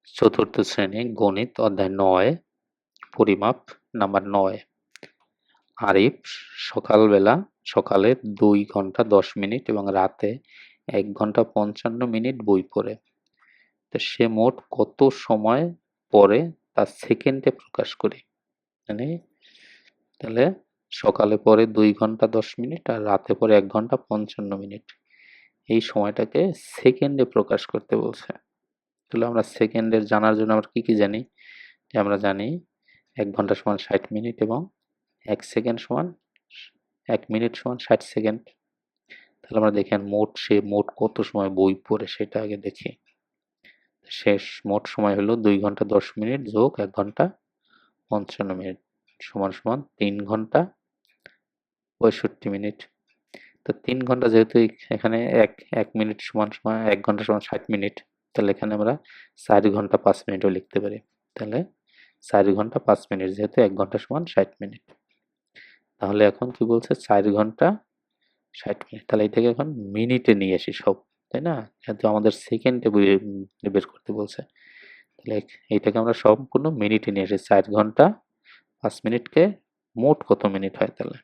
চতুর্থ শ্রেণী গণিত অধ্যায় ৯ পরিমাপ নাম্বার ৯। আরিফ সকালে ২ ঘন্টা ১০ মিনিট এবং রাতে ১ ঘন্টা ৫৫ মিনিট বই পড়ে। তো সে মোট কত সময় পড়ে তা সেকেন্ডে প্রকাশ করি। মানে তাহলে সকালে পড়ে ২ ঘন্টা ১০ মিনিট আর রাতে পড়ে ১ ঘন্টা ৫৫ মিনিট। এই সময়টাকে সেকেন্ডে প্রকাশ করতে বলছে। তাহলে আমরা সেকেন্ডের জানার জন্য আমরা কি জানি? যে আমরা জানি ১ ঘন্টা সমান ৬০ মিনিট এবং ১ সেকেন্ড সমান ১ মিনিট সমান ৬০ সেকেন্ড। তাহলে আমরা দেখেন মোট কত সময় বই পড়ে সেটা আগে দেখি। শেষ মোট সময় হলো ২ ঘন্টা ১০ মিনিট যোগ ১ ঘন্টা ৫৫ মিনিট সমান ৩ ঘন্টা ৬৫ মিনিট। তো ৩ ঘন্টা যেহেতু এখানে ১ মিনিট সমান ১ ঘন্টা সমান ৬০ মিনিট, তাহলে এখানে আমরা ৪ ঘন্টা ৫ মিনিটও লিখতে পারি। তাহলে ৪ ঘন্টা ৫ মিনিট যেহেতু ১ ঘন্টা সমান ৬০ মিনিট। তাহলে এখন কি বলছে ৪ ঘন্টা ৬০ মিনিট। তাহলে এটাকে এখন মিনিটে নিয়ে আসি সব, তাই না? যেহেতু আমাদের সেকেন্ডে বের করতে বলছে, তাহলে এইটাকে আমরা সম্পূর্ণ মিনিটে নিয়ে আসি। ৪ ঘন্টা ৫ মিনিটকে মোট কত মিনিট হয়? তাহলে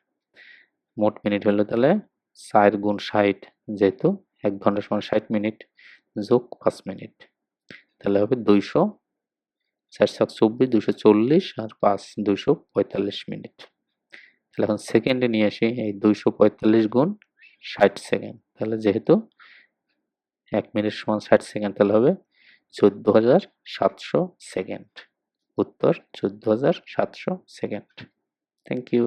মোট মিনিট হলো তাহলে ৪ গুণ ৬০, যেহেতু ১ ঘন্টা সমান ৬০ মিনিট যোগ ৫ মিনিট, তাহলে হবে ২০০, ৪ ছক ২৪, ২৪০ আর ৫ ২৪৫ মিনিট। তাহলে এখন সেকেন্ডে নিয়ে আসি, এই ২৪৫ গুণ ৬০ সেকেন্ড। তাহলে যেহেতু ১ মিনিট সমান ৬০ সেকেন্ড, তাহলে হবে ১৪৭০০ সেকেন্ড। উত্তর ১৪৭০০ সেকেন্ড। Thank you.